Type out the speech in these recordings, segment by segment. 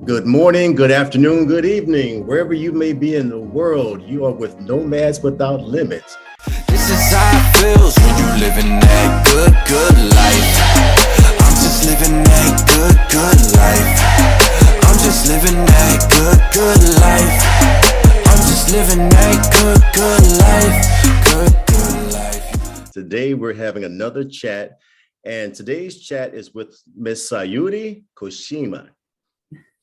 Good morning, good afternoon, good evening, wherever you may be in the world. You are with Nomads Without Limits. This is how it feels when you living that good life. I'm just living that good life. I'm just living that good life. I'm just living that good life. Today we're having another chat, and today's chat is with Miss Sayuri Koshima.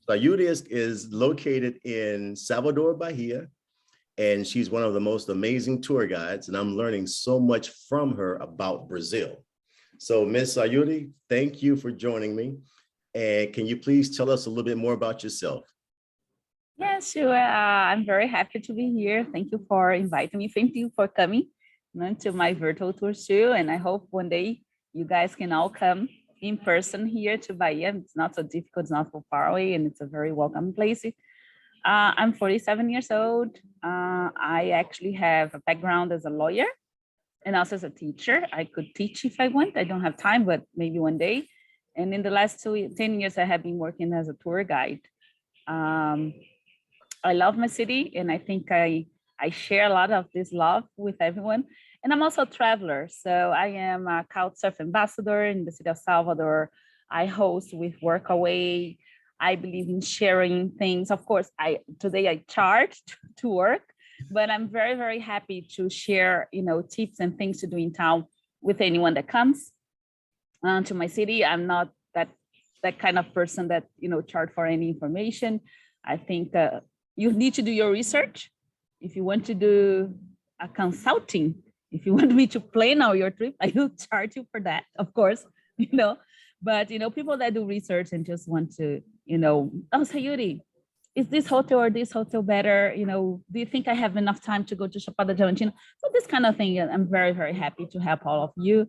Sayuri is located in Salvador, Bahia, and she's one of the most amazing tour guides, and I'm learning so much from her about Brazil. So, Miss Sayuri, thank you for joining me. And can you please tell us a little bit more about yourself? Yeah, sure. I'm very happy to be here. Thank you for inviting me. Thank you for coming to my virtual tour too. And I hope one day you guys can all come in person here to Bahia. It's not so difficult, it's not so far away, and it's a very welcome place. I'm 47 years old. I actually have a background as a lawyer and also as a teacher. I could teach if I want. I don't have time, but maybe one day. And in the last 10 years, I have been working as a tour guide. Um, I love my city, and I think I share a lot of this love with everyone. And I'm also a traveler. So I am a Couchsurf ambassador in the city of Salvador. I host with Workaway. I believe in sharing things. Of course, today I charge to work, but I'm very, very happy to share, tips and things to do in town with anyone that comes to my city. I'm not that kind of person that charge for any information. I think you need to do your research. If you want to do a consulting, if you want me to plan out your trip, I will charge you for that, of course, But, people that do research and just want to, oh, Sayuri, is this hotel or this hotel better? Do you think I have enough time to go to Chapada Diamantina? So this kind of thing, I'm very, very happy to help all of you.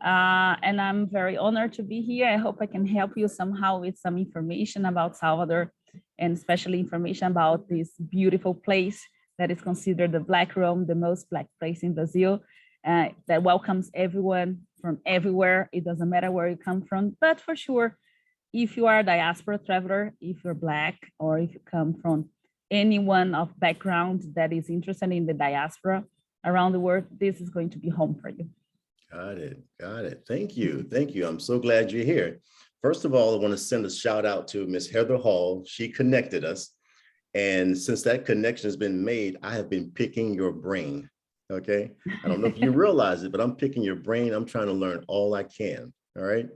And I'm very honored to be here. I hope I can help you somehow with some information about Salvador, and especially information about this beautiful place that is considered the Black Rome, the most Black place in Brazil, that welcomes everyone from everywhere. It doesn't matter where you come from, but for sure, if you are a diaspora traveler, if you're Black, or if you come from anyone of background that is interested in the diaspora around the world, this is going to be home for you. Got it. Thank you. I'm so glad you're here. First of all, I want to send a shout out to Miss Heather Hall. She connected us. And since that connection has been made, I have been picking your brain. Okay. I don't know if you realize it, but I'm picking your brain. I'm trying to learn all I can. All right.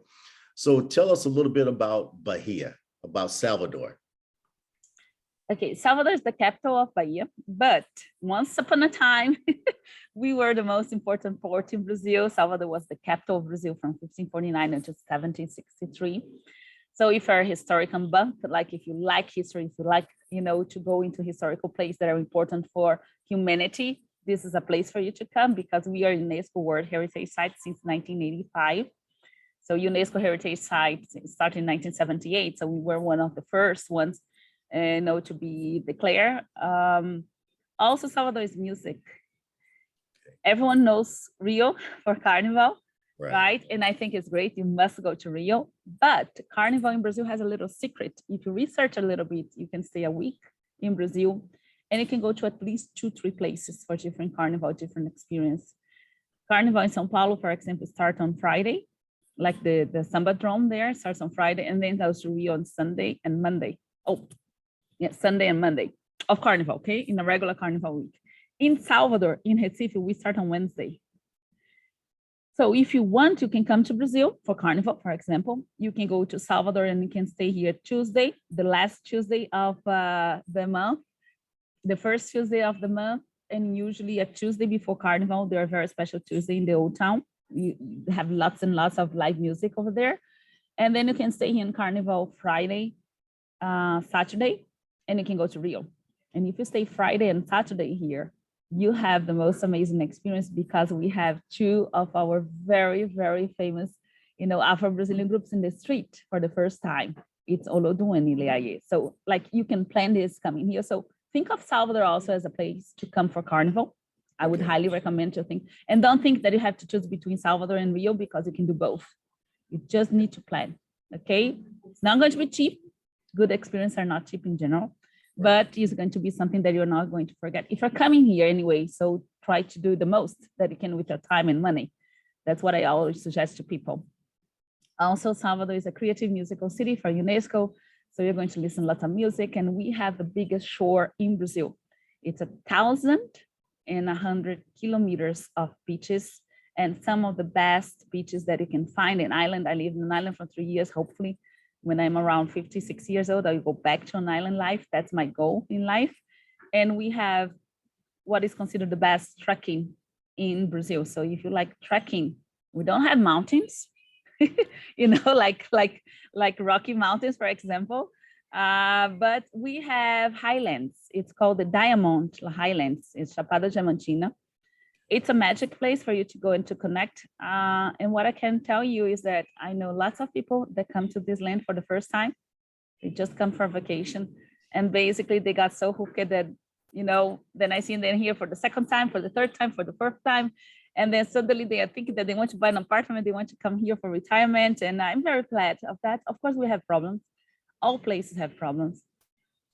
So tell us a little bit about Bahia, about Salvador. Okay, Salvador is the capital of Bahia, but once upon a time, we were the most important port in Brazil. Salvador was the capital of Brazil from 1549 until 1763. So if you're a historical buff, like if you like history, if you like, to go into historical places that are important for humanity, this is a place for you to come, because we are UNESCO World Heritage Site since 1985. So UNESCO Heritage Site started in 1978. So we were one of the first ones to be declared. Also, Salvador is music. Everyone knows Rio for Carnival, right? And I think it's great. You must go to Rio. But Carnival in Brazil has a little secret. If you research a little bit, you can stay a week in Brazil, and you can go to at least 2-3 places for different Carnival, different experience. Carnival in São Paulo, for example, starts on Friday, like the Samba Drum there starts on Friday, and then goes to Rio on Sunday and Monday. Sunday and Monday of Carnival, okay? In a regular Carnival week. In Salvador, in Recife, we start on Wednesday. So if you want, you can come to Brazil for Carnival, for example. You can go to Salvador and you can stay here Tuesday, the last Tuesday of the month, the first Tuesday of the month, and usually a Tuesday before Carnival. There are very special Tuesday in the Old Town. You have lots and lots of live music over there. And then you can stay here in Carnival Friday, Saturday, and you can go to Rio. And if you stay Friday and Saturday here, you have the most amazing experience, because we have 2 of our very, very famous, Afro-Brazilian groups in the street for the first time. It's Olodum and Ileaye. So like you can plan this coming here. So think of Salvador also as a place to come for Carnival. I would highly recommend to think, and don't think that you have to choose between Salvador and Rio, because you can do both. You just need to plan, okay? It's not going to be cheap. Good experiences are not cheap in general, but it's going to be something that you're not going to forget. If you're coming here anyway, so try to do the most that you can with your time and money. That's what I always suggest to people. Also, Salvador is a creative musical city for UNESCO. So you're going to listen to lots of music, and we have the biggest shore in Brazil. It's 1,100 kilometers of beaches and some of the best beaches that you can find in Ireland. I lived in an island for 3 years. Hopefully, when I'm around 56 years old, I'll go back to an island life. That's my goal in life. And we have what is considered the best trekking in Brazil. So if you like trekking, we don't have mountains, like Rocky Mountains, for example. But we have highlands. It's called the Diamond Highlands. It's Chapada Diamantina. It's a magic place for you to go and to connect. And what I can tell you is that I know lots of people that come to this land for the first time. They just come for vacation. And basically they got so hooked that, then I see them here for the second time, for the third time, for the fourth time. And then suddenly they are thinking that they want to buy an apartment. They want to come here for retirement. And I'm very glad of that. Of course, we have problems. All places have problems.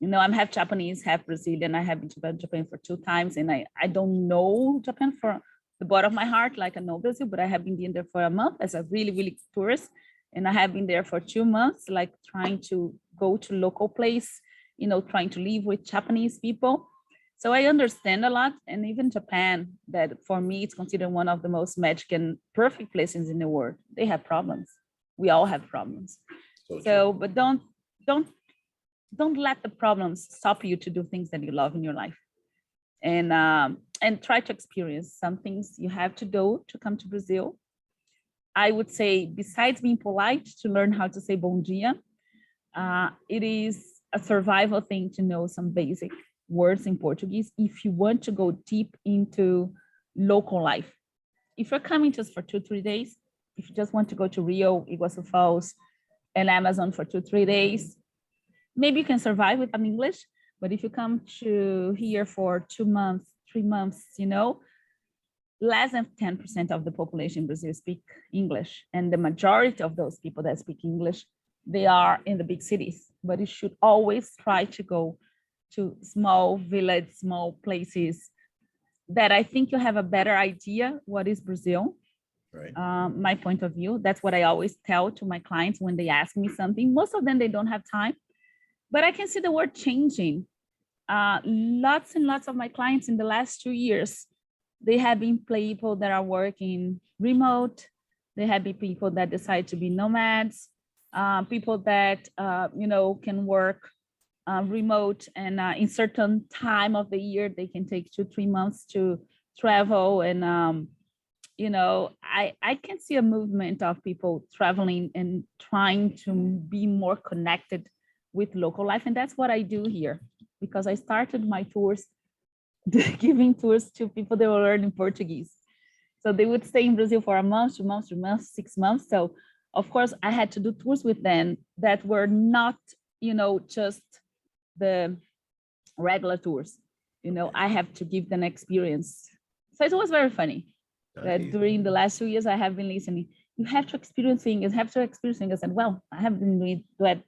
I'm half Japanese, half Brazilian. I have been to Japan for 2 times, and I don't know Japan for the bottom of my heart, like I know Brazil, but I have been there for a month as a really, really tourist. And I have been there for 2 months, like trying to go to local place, trying to live with Japanese people. So I understand a lot. And even Japan, that for me, it's considered one of the most magic and perfect places in the world. They have problems. We all have problems. But don't let the problems stop you to do things that you love in your life. And try to experience some things you have to do to come to Brazil. I would say, besides being polite, to learn how to say bom dia, it is a survival thing to know some basic words in Portuguese if you want to go deep into local life. If you're coming just for 2-3 days, if you just want to go to Rio, Iguaçu Falls, and Amazon for 2-3 days, maybe you can survive with an English. But if you come to here for 2 months, 3 months, less than 10% of the population in Brazil speak English. And the majority of those people that speak English, they are in the big cities. But you should always try to go to small villages, small places that I think you have a better idea what is Brazil. Right. My point of view. That's what I always tell to my clients when they ask me something. Most of them, they don't have time. But I can see the world changing. Lots and lots of my clients in the last 2 years, they have been people that are working remote. They have been people that decide to be nomads, people that, can work remote, and in certain time of the year, they can take 2-3 months to travel. And, I can see a movement of people traveling and trying to be more connected with local life. And that's what I do here, because I started my tours giving tours to people that were learning Portuguese. So they would stay in Brazil for a month, 2 months, 3 months, 6 months. So of course I had to do tours with them that were not, just the regular tours. I have to give them experience. So it was very funny that during the last 2 years I have been listening. You have to experience things, I said, well, I have been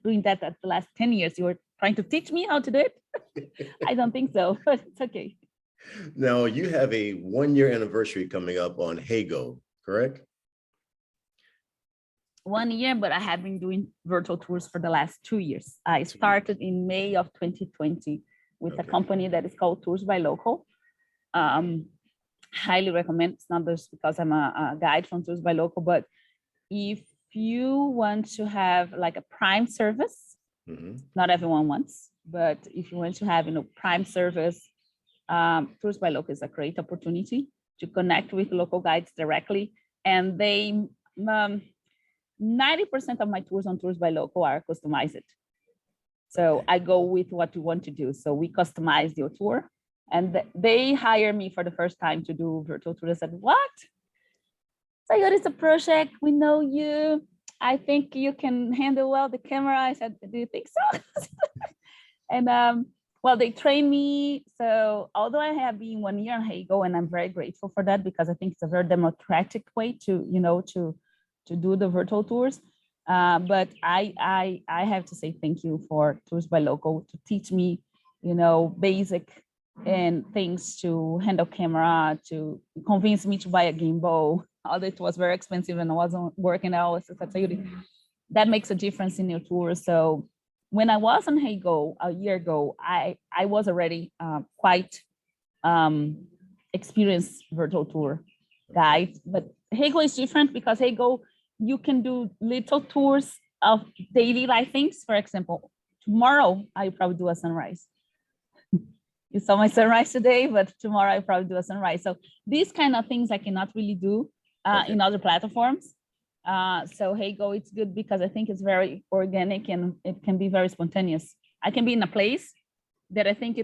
doing that at the last 10 years. You were trying to teach me how to do it? I don't think so, but it's okay. Now, you have a 1-year anniversary coming up on Heygo, correct? 1 year, but I have been doing virtual tours for the last 2 years. I started in May of 2020 with a company that is called Tours by Local. Highly recommend. It's not just because I'm a guide from Tours by Local, but if you want to have like a prime service, not everyone wants, but if you want to have, prime service, Tours by Local is a great opportunity to connect with local guides directly. And they, 90% of my tours on Tours by Local are customized. So I go with what you want to do. So we customize your tour. And they hire me for the first time to do virtual tour. I said, what? Sayuri, it's a project. We know you. I think you can handle well the camera. I said, do you think so? And they trained me. So although I have been 1 year on Heygo, and I'm very grateful for that, because I think it's a very democratic way to, to do the virtual tours. But I have to say thank you for Tours by Local to teach me, basic and things to handle camera, to convince me to buy a gimbal, although it was very expensive and I wasn't working out. So that makes a difference in your tour. So when I was on Heygo a year ago, I was already quite experienced virtual tour guide. But Heygo is different because Heygo, you can do little tours of daily life things. For example, tomorrow I probably do a sunrise. You saw my sunrise today, but tomorrow I probably do a sunrise. So these kind of things I cannot really do in other platforms. So Heygo, it's good because I think it's very organic and it can be very spontaneous. I can be in a place that I think,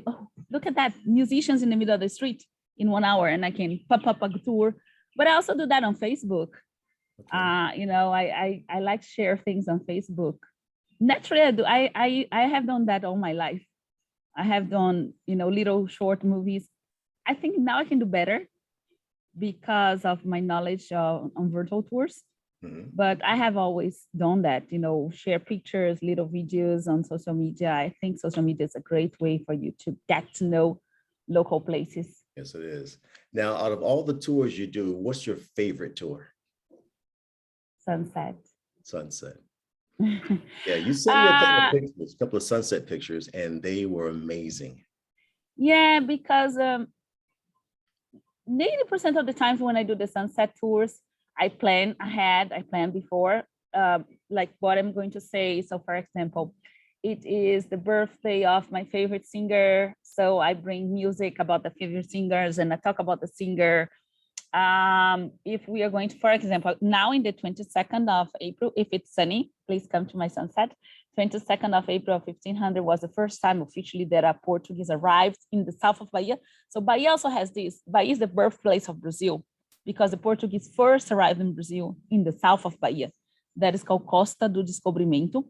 look at that, musicians in the middle of the street in 1 hour, and I can pop up a tour. But I also do that on Facebook. Okay. I like to share things on Facebook. Naturally, I do. I have done that all my life. I have done, little short movies. I think now I can do better because of my knowledge on virtual tours. Mm-hmm. But I have always done that, share pictures, little videos on social media. I think social media is a great way for you to get to know local places. Yes, it is. Now, out of all the tours you do, what's your favorite tour? Sunset. Yeah, you sent me a couple of sunset pictures, and they were amazing. Yeah, because 90% of the times when I do the sunset tours, I plan ahead, I plan before, like what I'm going to say. So for example, it is the birthday of my favorite singer. So I bring music about the favorite singers and I talk about the singer. If we are going to, for example, now in the 22nd of April, if it's sunny, please come to my sunset. 22nd of April of 1500 was the first time officially that a Portuguese arrived in the south of Bahia. So Bahia also has this. Bahia is the birthplace of Brazil because the Portuguese first arrived in Brazil in the south of Bahia. That is called Costa do Descobrimento.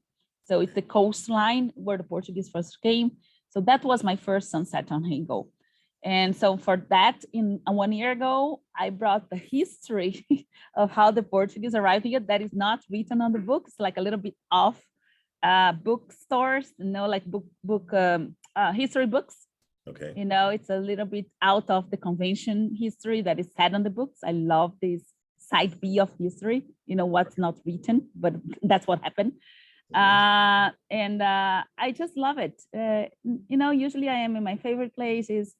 So it's the coastline where the Portuguese first came. So that was my first sunset on Heygo. And so for that, in 1 year ago, I brought the history of how the Portuguese arrived here. That is not written on the books, like a little bit off bookstores, like history books. Okay. It's a little bit out of the convention history that is said on the books. I love this side B of history, what's not written, but that's what happened. And I just love it. Usually I am in my favorite places.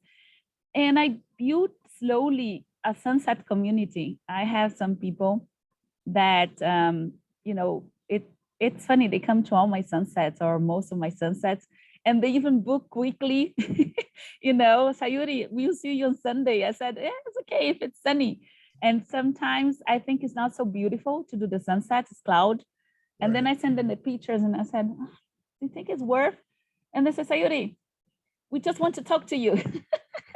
And I built slowly a sunset community. I have some people that, it's funny, they come to all my sunsets or most of my sunsets, and they even book quickly, Sayuri, we'll see you on Sunday. I said, yeah, it's okay if it's sunny. And sometimes I think it's not so beautiful to do the sunset, it's cloud. And then I send them the pictures and I said, do you think it's worth? And they say, Sayuri, we just want to talk to you.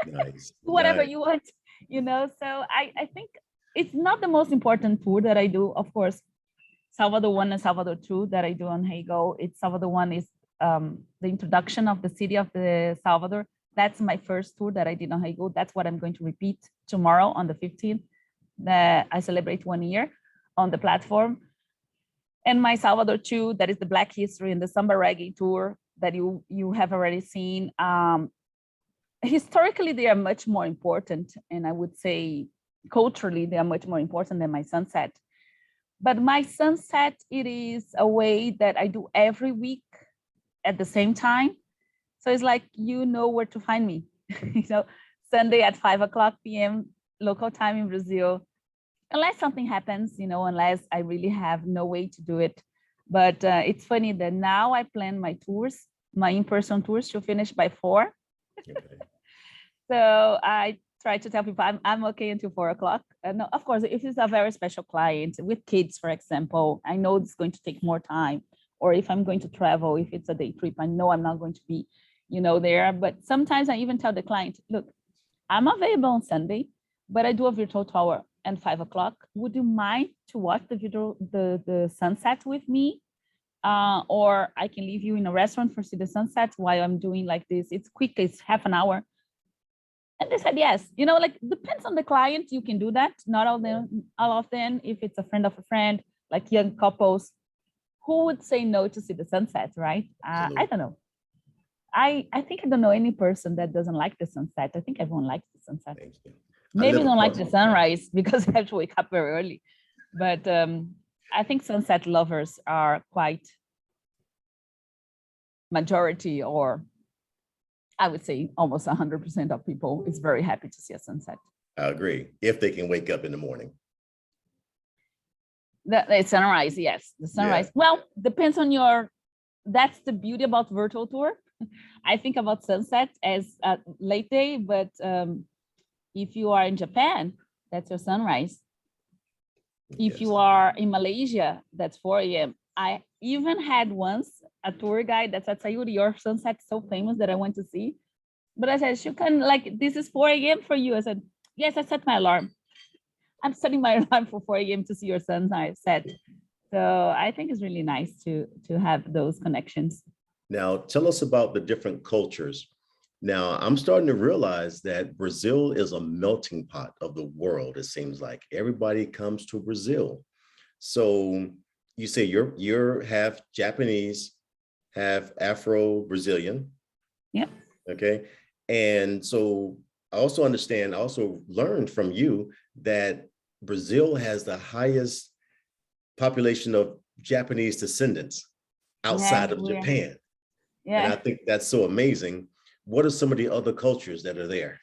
Nice. Whatever you want, so I think it's not the most important tour that I do. Of course, Salvador 1 and Salvador 2 that I do on Heygo. It's Salvador 1 is the introduction of the city of the Salvador. That's my first tour that I did on Heygo. That's what I'm going to repeat tomorrow on the 15th, that I celebrate 1 year on the platform. And my Salvador 2, that is the Black History and the Samba Reggae tour that you have already seen. Historically, they are much more important. And I would say culturally, they are much more important than my sunset. But my sunset, it is a way that I do every week at the same time. So it's like, where to find me. Sunday at 5:00 p.m. local time in Brazil, unless something happens, unless I really have no way to do it. But it's funny that now I plan my tours, my in-person tours, to finish by 4. Okay. So I try to tell people I'm okay until 4:00. No, of course, if it's a very special client with kids, for example, I know it's going to take more time. Or if I'm going to travel, if it's a day trip, I know I'm not going to be, there. But sometimes I even tell the client, look, I'm available on Sunday, but I do a virtual tour at 5:00. Would you mind to watch the sunset with me? Or I can leave you in a restaurant for see the sunset while I'm doing like this. It's quick, it's half an hour. And they said, yes, depends on the client. You can do that. Not all of them, if it's a friend of a friend, like young couples, who would say no to see the sunset, right? I Absolutely. don't know. I think I don't know any person that doesn't like the sunset. I think everyone likes the sunset. Thank you. I Maybe live don't like across. the sunrise because I have to wake up very early. But I think sunset lovers are quite majority, or I would say almost 100% of people is very happy to see a sunset. I agree. If they can wake up in the morning. The sunrise, yes, the sunrise. Yeah. Well, depends on your, that's the beauty about virtual tour. I think about sunset as a late day, but if you are in Japan, that's your sunrise. If Yes. you are in Malaysia, that's 4 a.m. I even had once a tour guide that said, Sayuri, your sunset's so famous that I want to see. But I said, you can, like, this is 4 a.m. for you. I said, yes, I set my alarm. I'm setting my alarm for 4 a.m. to see your sunrise set. So I think it's really nice to have those connections. Now, tell us about the different cultures. Now, I'm starting to realize that Brazil is a melting pot of the world. It seems like everybody comes to Brazil. So you say you're half Japanese, half Afro-Brazilian. Yep. Okay. And so I also understand, I also learned from you that Brazil has the highest population of Japanese descendants outside of Japan. Yeah. And I think that's so amazing. What are some of the other cultures that are there?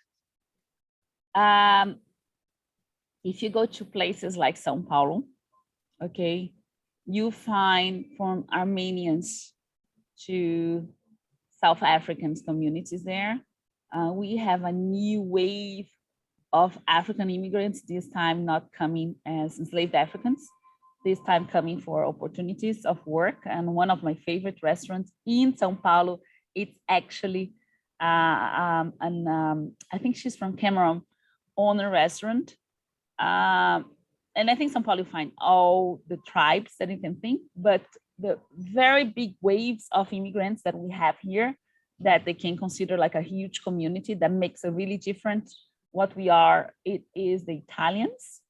If you go to places like São Paulo, okay, you find from Armenians to South Africans communities there. We have a new wave of African immigrants, this time not coming as enslaved Africans, this time coming for opportunities of work. And one of my favorite restaurants in São Paulo, it's actually, I think she's from Cameroon, own a restaurant. And I think São Paulo you find all the tribes that you can think, but the very big waves of immigrants that we have here, that they can consider like a huge community that makes a really different what we are. It is the Italians,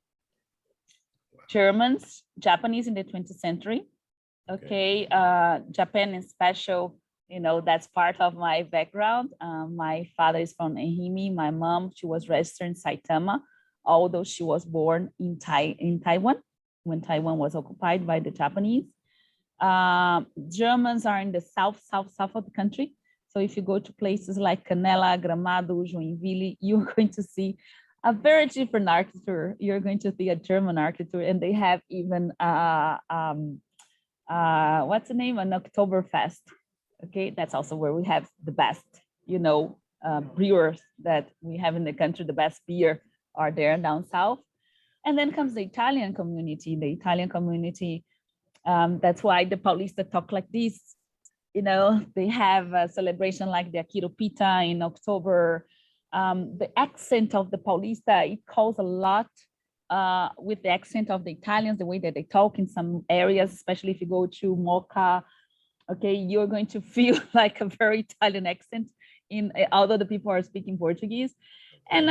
Germans, Japanese in the 20th century. Okay, Japan is special. You know, that's part of my background. My father is from Ehime. My mom, she was registered in Saitama, although she was born in Taiwan, when Taiwan was occupied by the Japanese. Germans are in the south of the country. So if you go to places like Canela, Gramado, Joinville, you're going to see a very different architecture. You're going to see a German architecture, and they have even what's the name? An Oktoberfest. Okay, that's also where we have the best, you know, brewers that we have in the country. The best beer are there down south. And then comes the Italian community. The Italian community, that's why the Paulista talk like this. You know, they have a celebration like the Akiro Pita in October. The accent of the Paulista, it calls a lot with the accent of the Italians, the way that they talk in some areas, especially if you go to Mocha. Okay, you're going to feel like a very Italian accent although the people are speaking Portuguese. And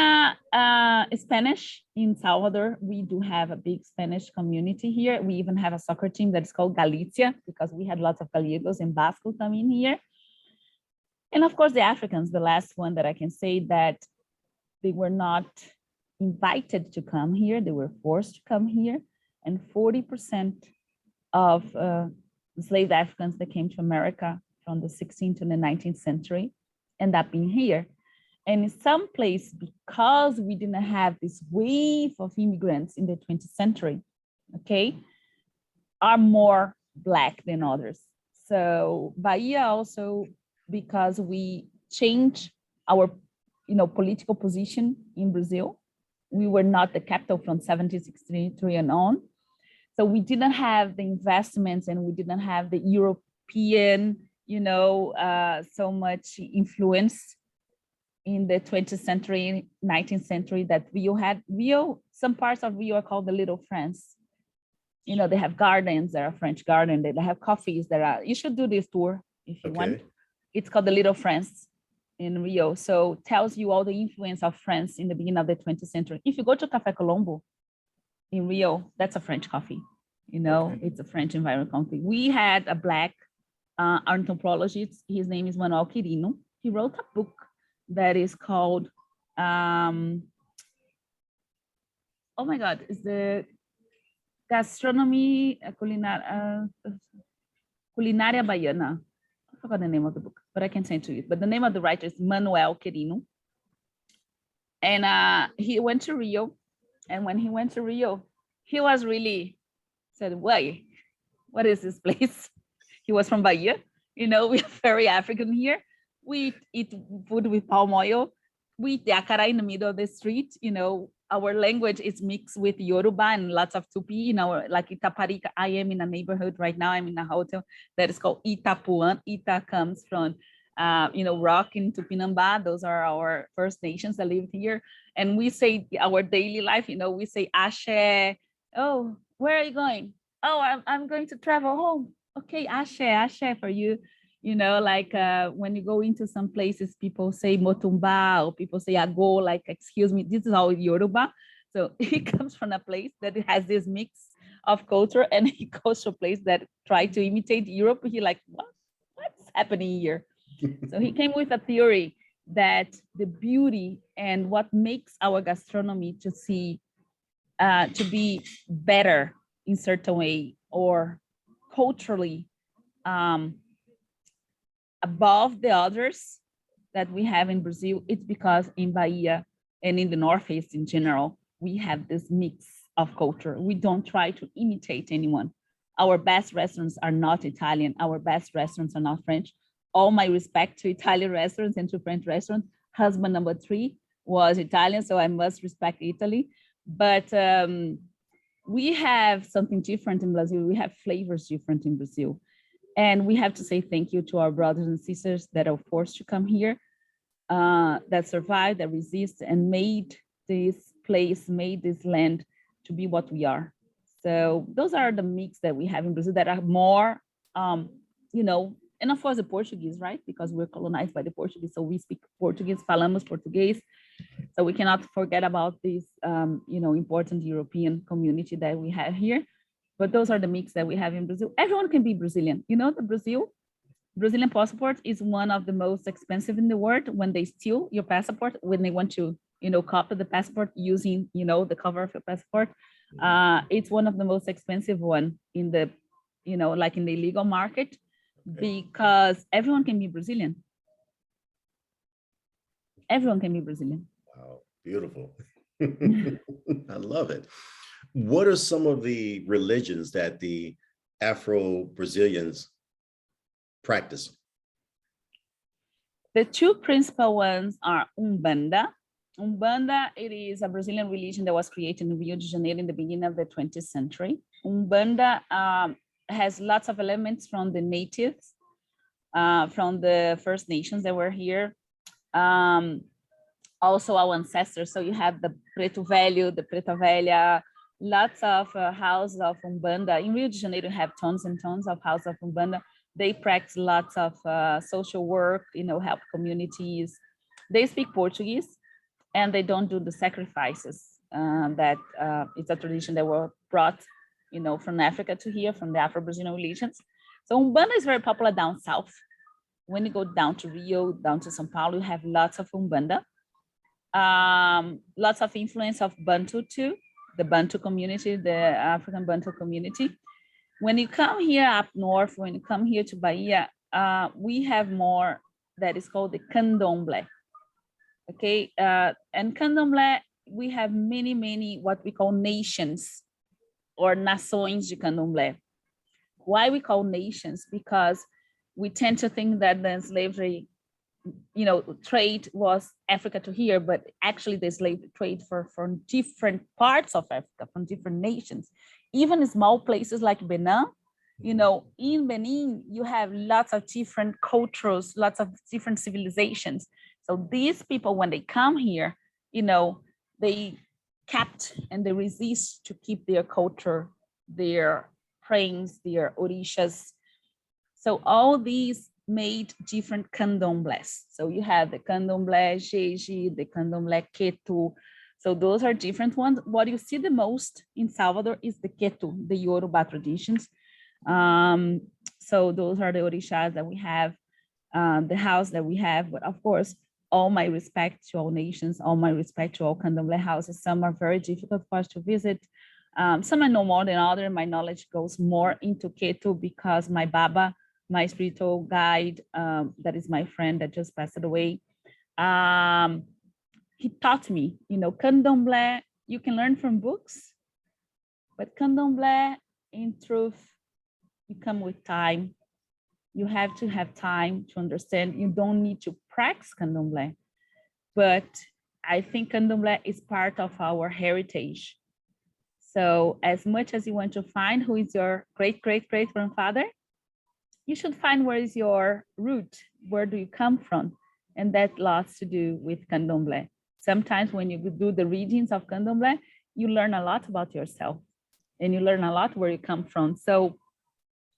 Spanish in Salvador, we do have a big Spanish community here. We even have a soccer team that is called Galicia, because we had lots of Gallegos and Basco coming here. And of course, the Africans, the last one that I can say that they were not invited to come here, they were forced to come here. And 40% of enslaved Africans that came to America from the 16th to the 19th century end up being here. And in some place, because we didn't have this wave of immigrants in the 20th century, okay, are more Black than others. So Bahia also, because we changed our, you know, political position in Brazil, we were not the capital from 1763 and on. So we didn't have the investments, and we didn't have the European, you know, so much influence in the 20th century, 19th century that Rio had. Rio, some parts of Rio are called the Little France. You know, they have gardens, there are French gardens, they have coffees, there are, you should do this tour if you want. It's called the Little France in Rio. So tells you all the influence of France in the beginning of the 20th century. If you go to Café Colombo in Rio, that's a French coffee. You know, Okay. it's a French environmental conflict. We had a Black anthropologist. His name is Manuel Quirino. He wrote a book that is called, oh my God, it's the Gastronomy, Culinaria Baiana. I forgot the name of the book, but I can send to you. But the name of the writer is Manuel Quirino. And he went to Rio. And when he went to Rio, he was really said, wait, what is this place? He was from Bahia. You know, we are very African here. We eat food with palm oil. We eat yakara in the middle of the street. You know, our language is mixed with Yoruba and lots of Tupi. You know, like Itaparica. I am in a neighborhood right now. I'm in a hotel that is called Itapuã. Ita comes from, rock in Tupinambá. Those are our First Nations that live here. And we say our daily life, you know, we say Ashe. Oh, where are you going? Oh, I'm going to travel home. Okay, Ashe for you. You know, like when you go into some places, people say Motumba or people say Ago, like, excuse me, this is all Yoruba. So he comes from a place that has this mix of culture, and he goes to a place that try to imitate Europe. He like, what's happening here? So he came with a theory that the beauty and what makes our gastronomy to be better in certain way or culturally above the others that we have in Brazil, it's because in Bahia and in the Northeast in general, we have this mix of culture. We don't try to imitate anyone. Our best restaurants are not Italian. Our best restaurants are not French. All my respect to Italian restaurants and to French restaurants. Husband number 3 was Italian, so I must respect Italy. But we have something different in Brazil. We have flavors different in Brazil. And we have to say thank you to our brothers and sisters that are forced to come here, that survived, that resist, and made this place, made this land to be what we are. So those are the mix that we have in Brazil that are more, and of course the Portuguese, right? Because we're colonized by the Portuguese, so we speak Portuguese, falamos Portuguese. So we cannot forget about this, important European community that we have here. But those are the mix that we have in Brazil. Everyone can be Brazilian. You know, Brazilian passport is one of the most expensive in the world. When they steal your passport, when they want to, copy the passport using, the cover of your passport, it's one of the most expensive one in the, like in the illegal market, because everyone can be Brazilian. Everyone can be Brazilian. Wow, beautiful. I love it. What are some of the religions that the Afro-Brazilians practice? The two principal ones are Umbanda. Umbanda, it is a Brazilian religion that was created in Rio de Janeiro in the beginning of the 20th century. Umbanda has lots of elements from the natives, from the First Nations that were here. Also our ancestors. So you have the Preto Velho, the Preta Velha, lots of houses of Umbanda. In Rio de Janeiro, you have tons and tons of houses of Umbanda. They practice lots of social work, help communities. They speak Portuguese, and they don't do the sacrifices that it's a tradition that were brought, from Africa to here, from the Afro-Brazilian religions. So Umbanda is very popular down south. When you go down to Rio, down to São Paulo, you have lots of Umbanda. Lots of influence of Bantu too, the Bantu community, the African Bantu community. When you come here up north, when you come here to Bahia, we have more that is called the Candomblé. Okay, and Candomblé, we have many, what we call nations or nações de Candomblé. Why we call nations? Because we tend to think that the slavery, trade was Africa to here, but actually the slave trade from different parts of Africa, from different nations, even small places like Benin. In Benin, you have lots of different cultures, lots of different civilizations. So these people, when they come here, they kept and they resist to keep their culture, their prayings, their orishas. So all these made different candomblés. So you have the candomblé Jeje, the candomblé Ketu. So those are different ones. What you see the most in Salvador is the Ketu, the Yoruba traditions. So those are the orishas that we have, the house that we have. But of course, all my respect to all nations, all my respect to all candomblé houses. Some are very difficult for us to visit. Some I know more than others. My knowledge goes more into Ketu because my Baba, my spiritual guide, that is my friend that just passed away, he taught me, candomblé, you can learn from books, but candomblé, in truth, you come with time. You have to have time to understand. You don't need to practice candomblé, but I think candomblé is part of our heritage. So as much as you want to find who is your great, great, great grandfather, you should find where is your root, where do you come from? And that lots to do with candomblé. Sometimes when you do the readings of candomblé, you learn a lot about yourself and you learn a lot where you come from. So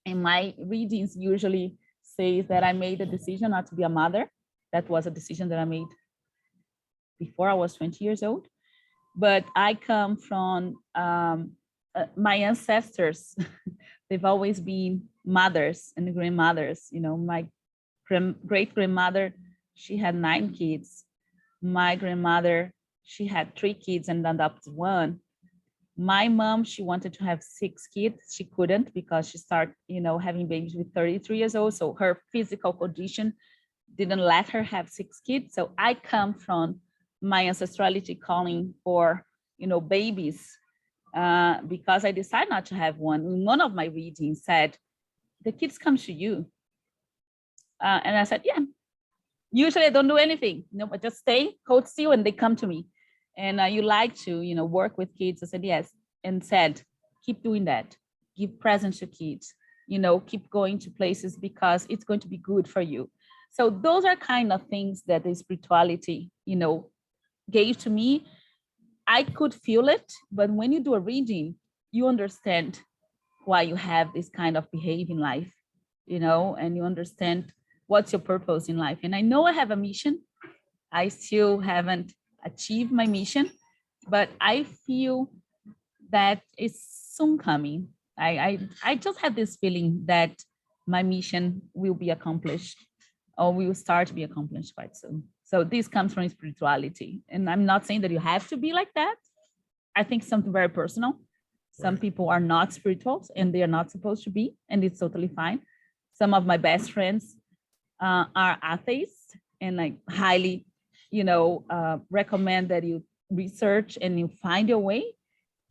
in my readings usually says that I made a decision not to be a mother. That was a decision that I made before I was 20 years old. But I come from my ancestors. They've always been mothers and grandmothers. My great grandmother, she had 9 kids. My grandmother, she had 3 kids and adopted 1. My mom, she wanted to have 6 kids. She couldn't because she started, having babies with 33 years old. So her physical condition didn't let her have 6 kids. So I come from my ancestrality calling for, babies, because I decided not to have one. One of my readings said, the kids come to you. And I said, yeah, usually I don't do anything, but just stay, hold still, and they come to me. And you like to, work with kids. I said, yes. And said, keep doing that. Give presents to kids, keep going to places because it's going to be good for you. So those are kind of things that the spirituality, gave to me. I could feel it, but when you do a reading, you understand why you have this kind of behavior in life, and you understand what's your purpose in life. And I know I have a mission. I still haven't achieved my mission, but I feel that it's soon coming. I just have this feeling that my mission will be accomplished or will start to be accomplished quite soon. So this comes from spirituality. And I'm not saying that you have to be like that. I think something very personal. Some Right. people are not spirituals and they are not supposed to be, and it's totally fine. Some of my best friends are atheists, and I highly, recommend that you research and you find your way.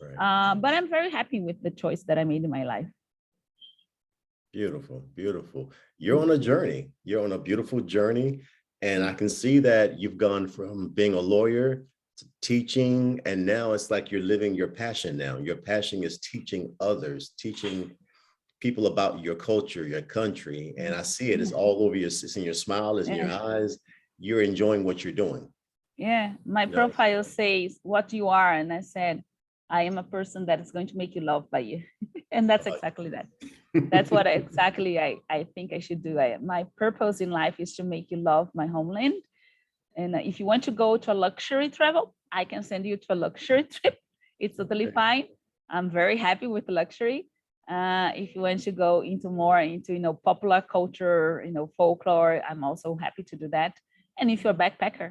Right. But I'm very happy with the choice that I made in my life. Beautiful, beautiful. You're on a journey. You're on a beautiful journey. And I can see that you've gone from being a lawyer to teaching, and now it's like you're living your passion now. Your passion is teaching others, teaching people about your culture, your country. And I see it. It's all over your, it's in your smile, it's in your Yeah. eyes. You're enjoying what you're doing. Yeah, my No. profile says what you are, and I said, I am a person that is going to make you loved by you. And that's exactly that. That's what exactly I think I should do. My purpose in life is to make you love my homeland. And if you want to go to a luxury travel, I can send you to a luxury trip. It's totally Okay. fine. I'm very happy with the luxury. If you want to go into more into, popular culture, folklore, I'm also happy to do that. And if you're a backpacker,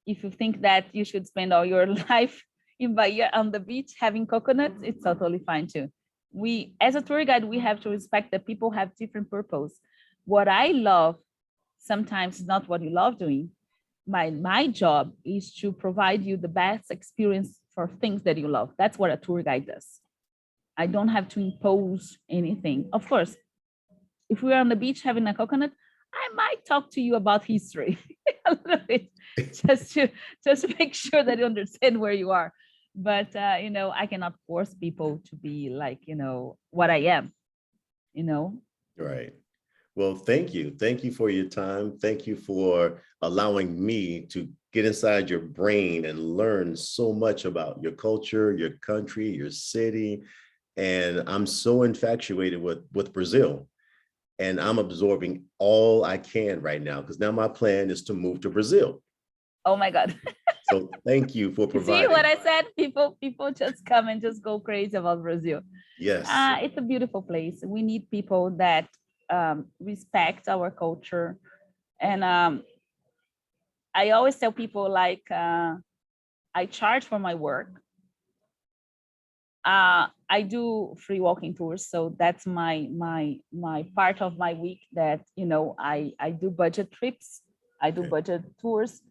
if you think that you should spend all your life in Bahia on the beach having coconuts, it's totally fine too. We, as a tour guide, we have to respect that people have different purpose. What I love sometimes is not what you love doing. My job is to provide you the best experience for things that you love. That's what a tour guide does. I don't have to impose anything. Of course, if we are on the beach having a coconut, I might talk to you about history a little bit, just to make sure that you understand where you are. But I cannot force people to be like, what I am, Right. Well, thank you. Thank you for your time. Thank you for allowing me to get inside your brain and learn so much about your culture, your country, your city. And I'm so infatuated with Brazil. And I'm absorbing all I can right now, because now my plan is to move to Brazil. Oh my God. So thank you for You see what providing. I said? People just come and just go crazy about Brazil. Yes. It's a beautiful place. We need people that respect our culture. And I always tell people like, I charge for my work. I do free walking tours, so that's my part of my week that I do budget trips, I do Okay. budget tours,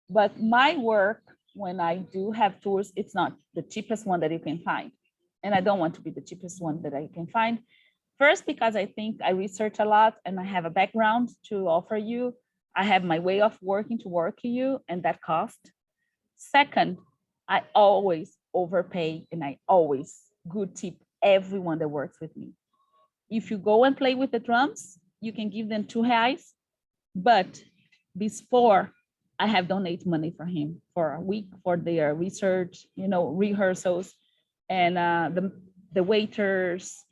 but my work when I do have tours, it's not the cheapest one that you can find, and I don't want to be the cheapest one that I can find. First, because I think I research a lot and I have a background to offer you. I have my way of working to work you, and that cost. Second, I always overpay and I always good tip everyone that works with me. If you go and play with the drums, you can give them R$ 2, but before I have donate money for him for a week for their research, rehearsals, and the waiters,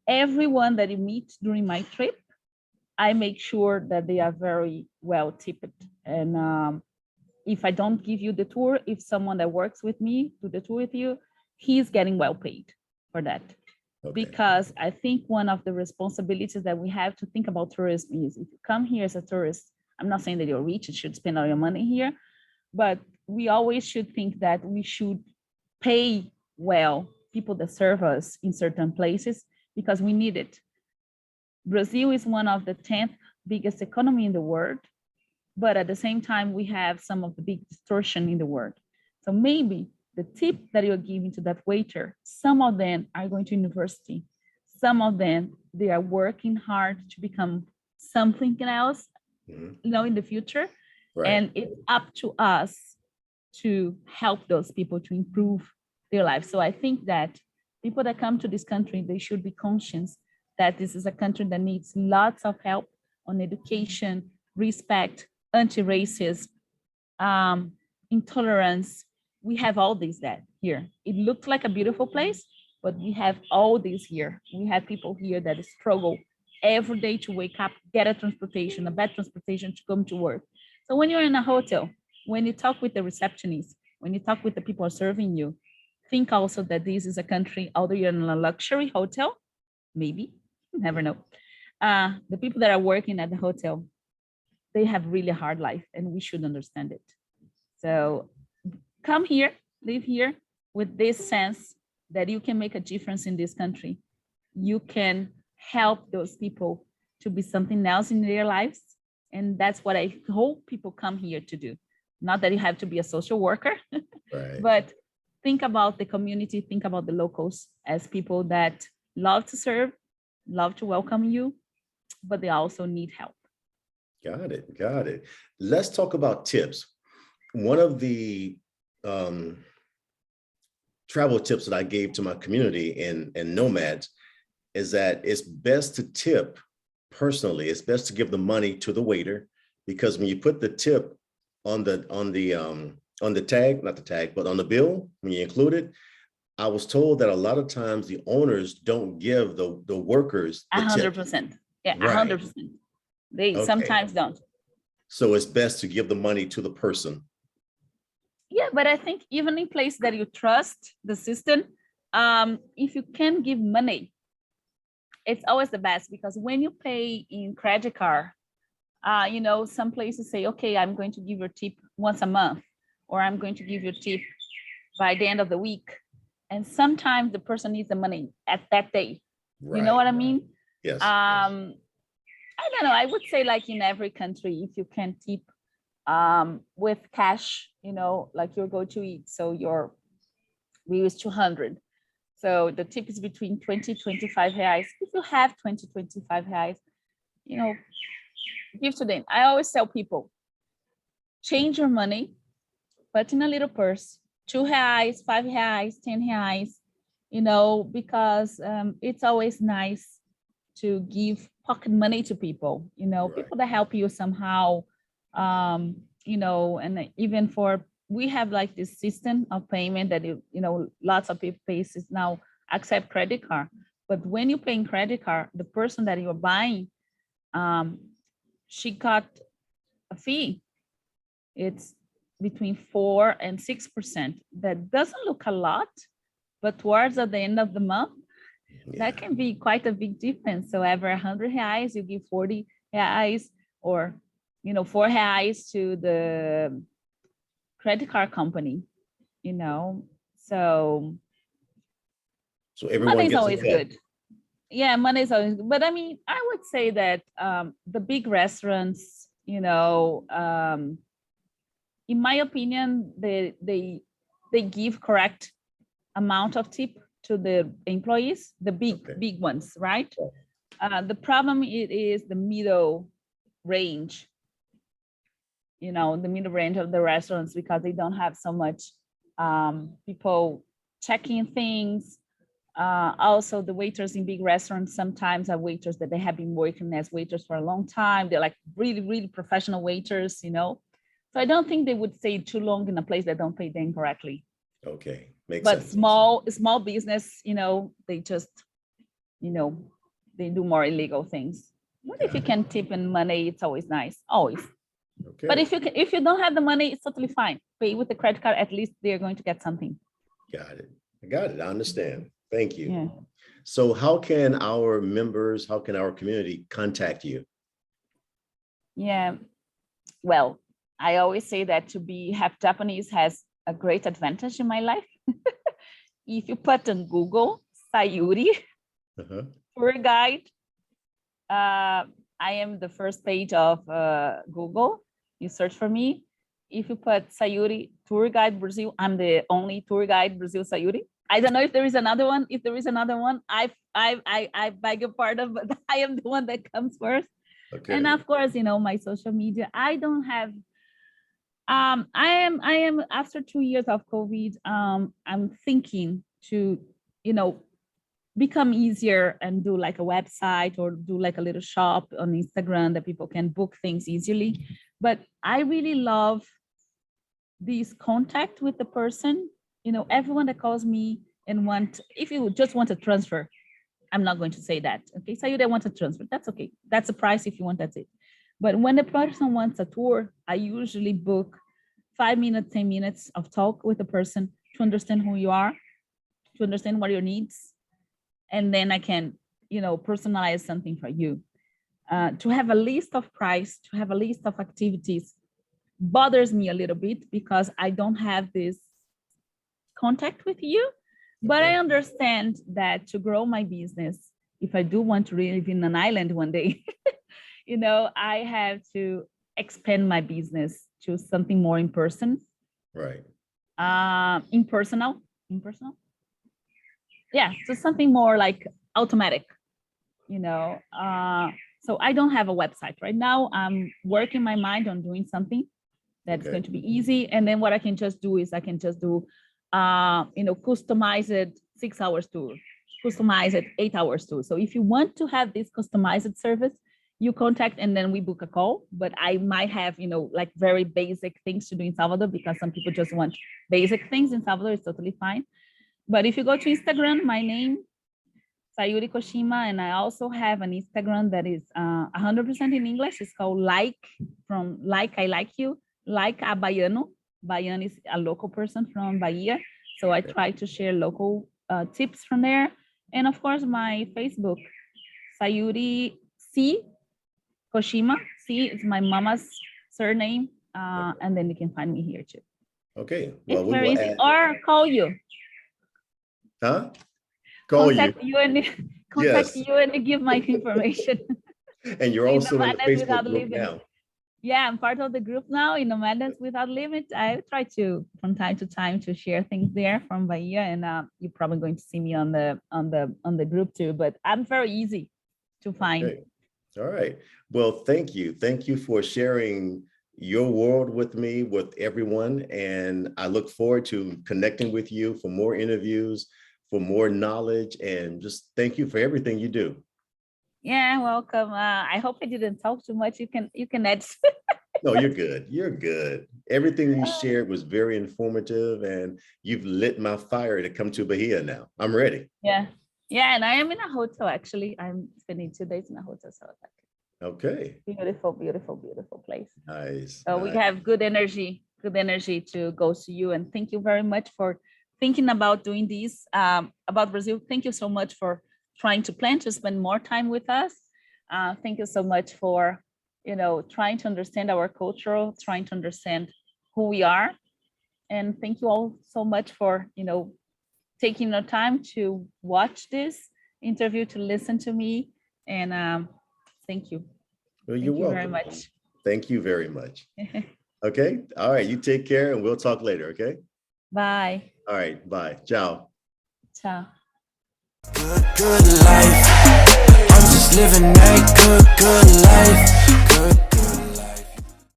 everyone that you meet during my trip, I make sure that they are very well tipped. And if I don't give you the tour, if someone that works with me do the tour with you, he's getting well paid for that. Okay. Because I think one of the responsibilities that we have to think about tourism is if you come here as a tourist, I'm not saying that you're rich and should spend all your money here, but we always should think that we should pay well people that serve us in certain places because we need it. Brazil is one of the 10th biggest economy in the world, but at the same time, we have some of the big distortion in the world. So maybe the tip that you're giving to that waiter, some of them are going to university. Some of them, they are working hard to become something else, in the future. Right. And it's up to us to help those people to improve their life. So I think that people that come to this country, they should be conscious that this is a country that needs lots of help on education, respect, anti-racism, intolerance. We have all these that here. It looks like a beautiful place, but we have all these here. We have people here that struggle every day to wake up, get a transportation, a bad transportation to come to work. So when you're in a hotel, when you talk with the receptionist, when you talk with the people serving you, think also that this is a country, although you're in a luxury hotel, maybe, you never know. The people that are working at the hotel, they have really hard life and we should understand it. So come here, live here with this sense that you can make a difference in this country. You can help those people to be something else in their lives. And that's what I hope people come here to do. Not that you have to be a social worker, Right. but think about the community, think about the locals as people that love to serve, love to welcome you, but they also need help. Got it. Got it. Let's talk about tips. One of the travel tips that I gave to my community in Nomads is that it's best to tip personally. It's best to give the money to the waiter, because when you put the tip on the tag, not the tag, but on the bill, when you include it, I was told that a lot of times the owners don't give the workers the tip. 100%. Yeah, Right. 100%. They Okay. sometimes don't. So it's best to give the money to the person. Yeah, but I think even in place that you trust the system, if you can give money, it's always the best, because when you pay in credit card, some places say, okay, I'm going to give your tip once a month, or I'm going to give you tip by the end of the week. And sometimes the person needs the money at that day. Right. You know what I mean? Yes. I don't know. I would say like in every country, if you can tip with cash, like you go to eat. So we use 200. So the tip is between 20, 25 reais. If you have 20, 25 reais, give to them. I always tell people, change your money, put in a little purse, 2 reais, 5 reais, 10 reais, because it's always nice to give pocket money to people, Right. people that help you somehow, and even we have like this system of payment that, lots of people places now accept credit card. But when you pay in credit card, the person that you're buying, she got a fee. It's between 4 and 6%. That doesn't look a lot, but towards at the end of the month, that can be quite a big difference. So every 100 reais, you give 40 reais, or 4 reais to the credit card company. So everyone money is gets a always cut. good. Yeah, money is always good. But I mean, I would say that the big restaurants, in my opinion, they give correct amount of tip to the employees, the big ones, right? The problem is the middle range, the middle range of the restaurants, because they don't have so much people checking things. Also, the waiters in big restaurants sometimes are waiters that they have been working as waiters for a long time. They're like really, really professional waiters, So I don't think they would stay too long in a place that don't pay them correctly. Okay, makes But sense. small business, they just, they do more illegal things. But if you can tip in money, it's always nice, always. Okay. But if you don't have the money, it's totally fine. Pay with the credit card, at least they're going to get something. Got it. I got it. I understand. Thank you. Yeah. So how can our community contact you? Yeah. Well, I always say that to be half Japanese has a great advantage in my life. If you put on Google Sayuri tour guide, I am the first page of Google. You search for me. If you put Sayuri tour guide Brazil, I'm the only tour guide Brazil Sayuri. I don't know if there is another one. If there is another one, I beg your pardon, but I am the one that comes first. Okay. And of course, my social media. I don't have. I am after 2 years of COVID. I'm thinking to, become easier and do like a website or do like a little shop on Instagram that people can book things easily. But I really love this contact with the person. Everyone that calls me and if you just want a transfer, I'm not going to say that. Okay, so you don't want a transfer. That's okay. That's the price if you want, that's it. But when the person wants a tour, I usually book 5 minutes, 10 minutes of talk with the person to understand who you are, to understand what your needs. And then I can, personalize something for you. To have a list of price, to have a list of activities bothers me a little bit because I don't have this contact with you. But I understand that to grow my business, if I do want to live in an island one day, I have to expand my business to something more in person. Right. Impersonal. Yeah, so something more like automatic, so I don't have a website right now. I'm working my mind on doing something that's going to be easy. And then what I can just do is I can just do, customized 6 hours tour, customized 8 hours tour. So if you want to have this customized service, you contact and then we book a call. But I might have, like very basic things to do in Salvador because some people just want basic things in Salvador. It's totally fine. But if you go to Instagram, my name, Sayuri Koshima, and I also have an Instagram that is 100% in English. It's called Like I Like You, like a Baiano. Baiano is a local person from Bahia. So I try to share local tips from there. And of course, my Facebook, Sayuri C Koshima. C is my mama's surname. And then you can find me here too. Okay. Well, it's very easy. Or call you. Huh? Contact you and give my information. And you're also in the Facebook group now. Yeah, I'm part of the group now in Nomads Without Limits. I try to, from time to time, to share things there from Bahia, and you're probably going to see me on the group too. But I'm very easy to find. Okay. All right. Well, thank you. Thank you for sharing your world with me, with everyone, and I look forward to connecting with you for more interviews, for more knowledge, and just thank you for everything you do. Yeah, welcome. I hope I didn't talk too much. You can edit. No, you're good. You're good. Everything you shared was very informative, and you've lit my fire to come to Bahia now. I'm ready. Yeah. Yeah, and I am in a hotel, actually. I'm spending 2 days in a hotel. So okay. Beautiful, beautiful, beautiful place. Nice. So we have good energy good energy to go to you. And thank you very much for thinking about doing this about Brazil. Thank you so much for trying to plan to spend more time with us. Thank you so much for, trying to understand our culture, trying to understand who we are. And thank you all so much for, taking the time to watch this interview, to listen to me. And thank you. Well, Thank you're you very welcome. much. Thank you very much. Okay. All right. You take care and we'll talk later. Okay. Bye. All right. Bye. Ciao. Ciao. Good life. I'm just living that good life.